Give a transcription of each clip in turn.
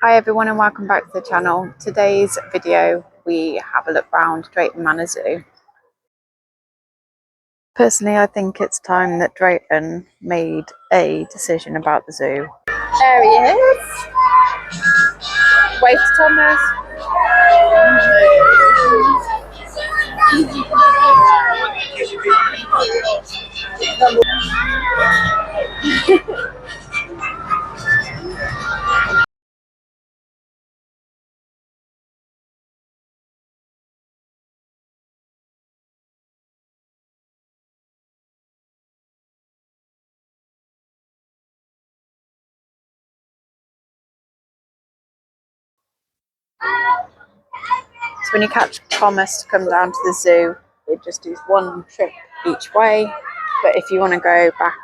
Hi everyone and welcome back to the channel. Today's video we have a look round Drayton Manor Zoo. Personally, I think it's time that Drayton made a decision about the zoo. There he is. Wave to Thomas. So when you catch Thomas to come down to the zoo, it just does one trip each way. But if you want to go back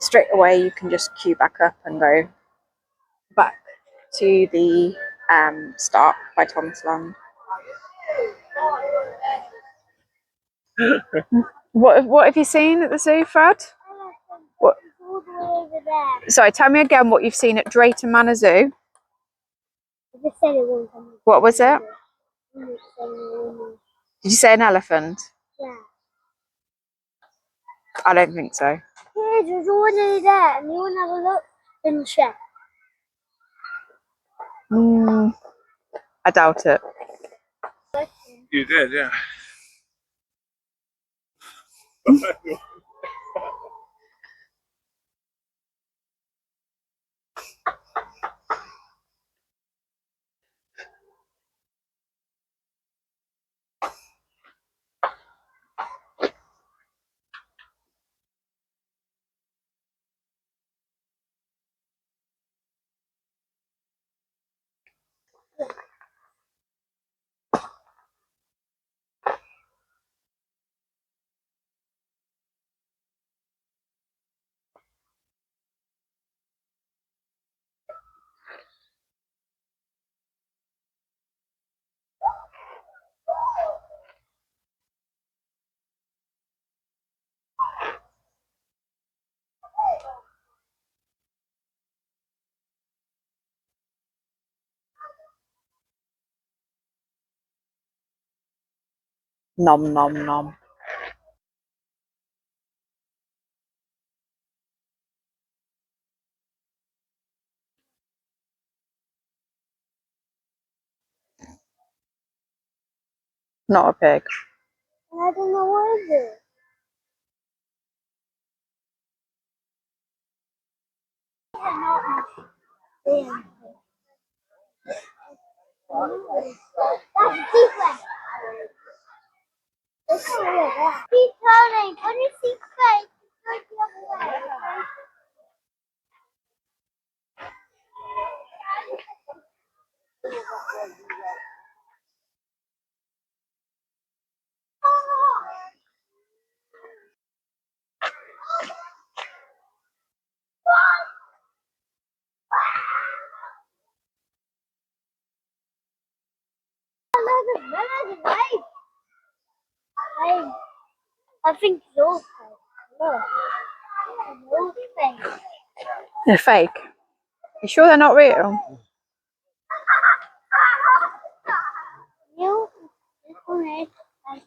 straight away, you can just queue back up and go back to the start by Thomas Land. What have you seen at the zoo, Fred? What? Sorry, tell me again what you've seen at Drayton Manor Zoo. What was it? Did you say an elephant? Yeah. I don't think so. Yeah, there's already there, and you want to have a look and check. I doubt it. You did, yeah. Nom nom nom. Not a pig. I don't know what is it. That's different. Keep turning. When you see face, go the other way. I think it's all fake. Look. It's all fake. They're fake. You sure they're not real? You, this one is fake.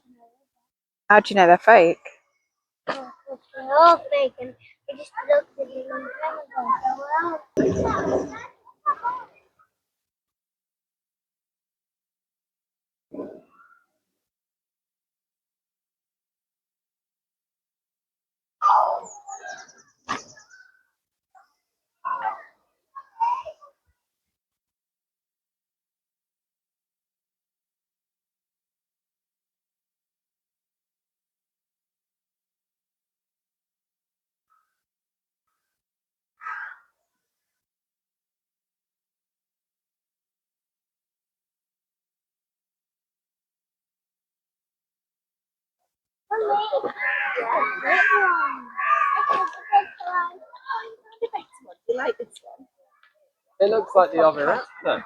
How do you know they're fake? Oh, they're all fake, and I just looked at it a long time ago. You like this one? It looks like the other app, no?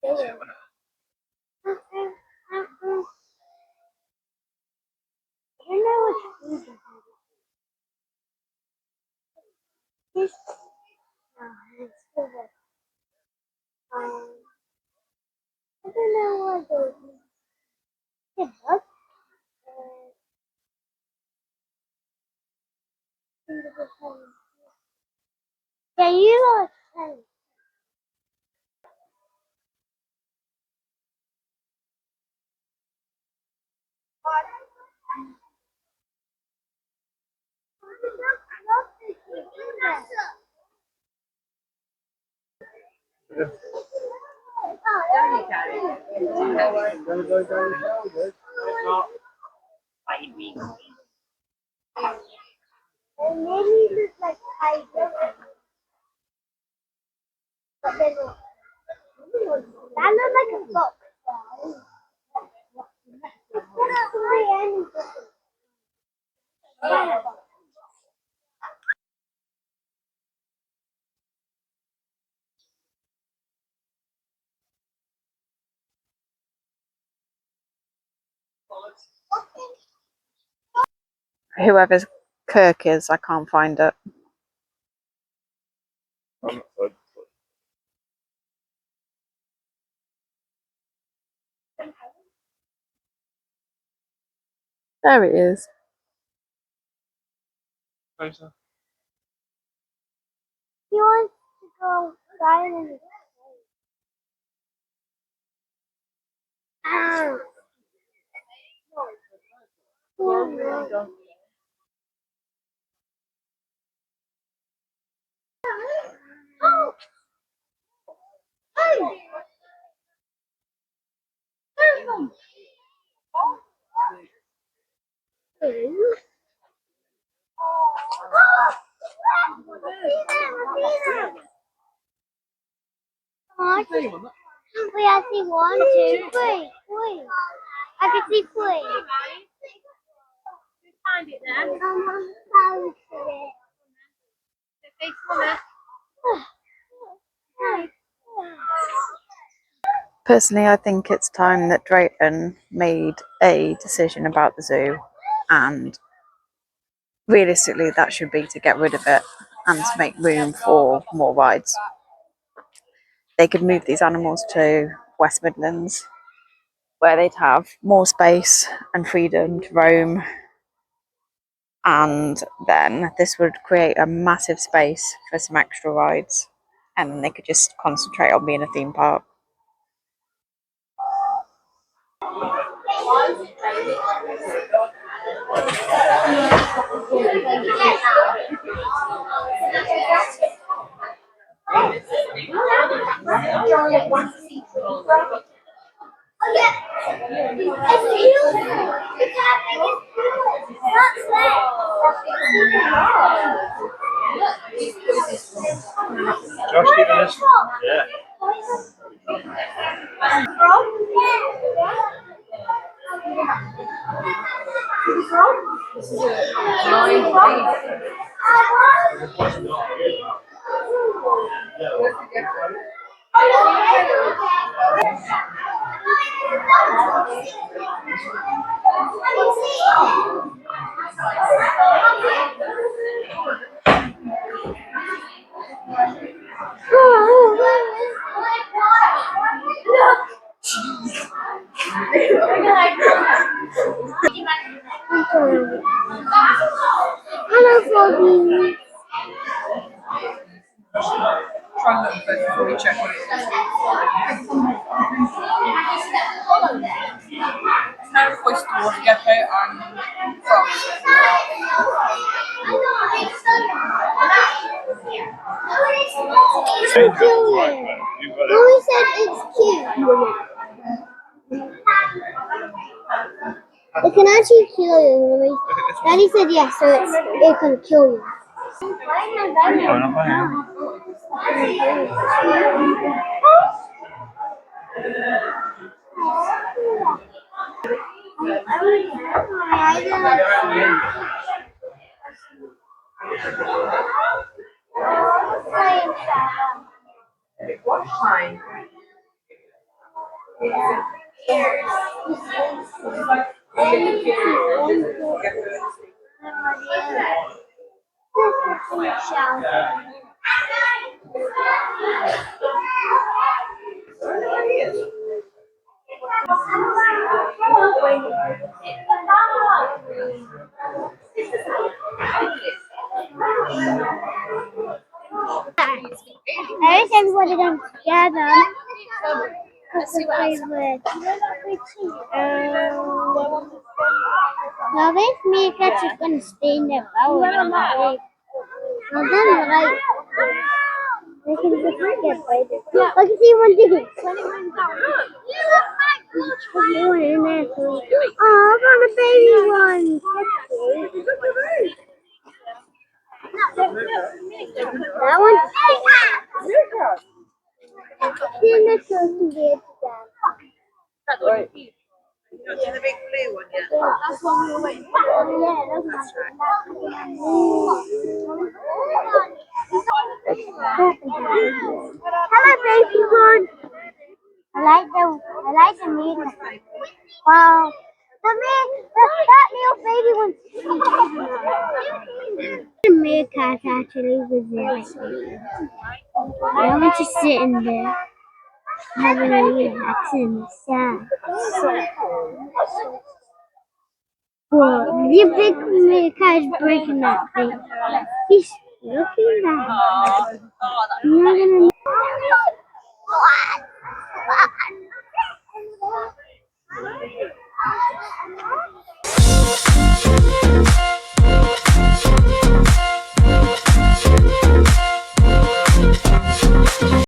Yeah. I don't know what food is. This, it's for the, I don't know what those is. Yeah, you are saying. Maybe it's like tiger. But then that looks like a fox. Whoever's Kirk is, I can't find it. I'm not sure. There it is. Closer. He wants to go flying in the sky. Wait, I see 1, 2, 3. Wait. I can see 3. Find it then. Found it. Okay, come on. Personally, I think it's time that Drayton made a decision about the zoo, and realistically that should be to get rid of it and to make room for more rides. They could move these animals to West Midlands, where they'd have more space and freedom to roam, and then this would create a massive space for some extra rides, and then they could just concentrate on being a theme park. Josh, keep this. Yeah. Hello, Froggy. Try and look first before we check what it is. Snail, oyster, water gecko, and frogs. It's so cute. You've got it. Mommy said it's cute. It can actually kill you, Mommy. Daddy said yes, so it can kill you. Oh, not bad. What time? I wish everybody done together. What's your favorite? Now this me catch is gonna stay in their bowl. Well, then right. They can just get baited. I can see one digging. There's one in there too. Oh, I found a baby one. That one's in the turkey bed again. Right. Not in the big blue one yet. That's one we're waiting for. Yeah, that's hello, baby one. I like the meat. Wow. That little baby one. The meerkat actually was there. I was just sitting there having a relax in the sun. Whoa, the big meerkat is breaking that thing. He's looking at it. You're gonna.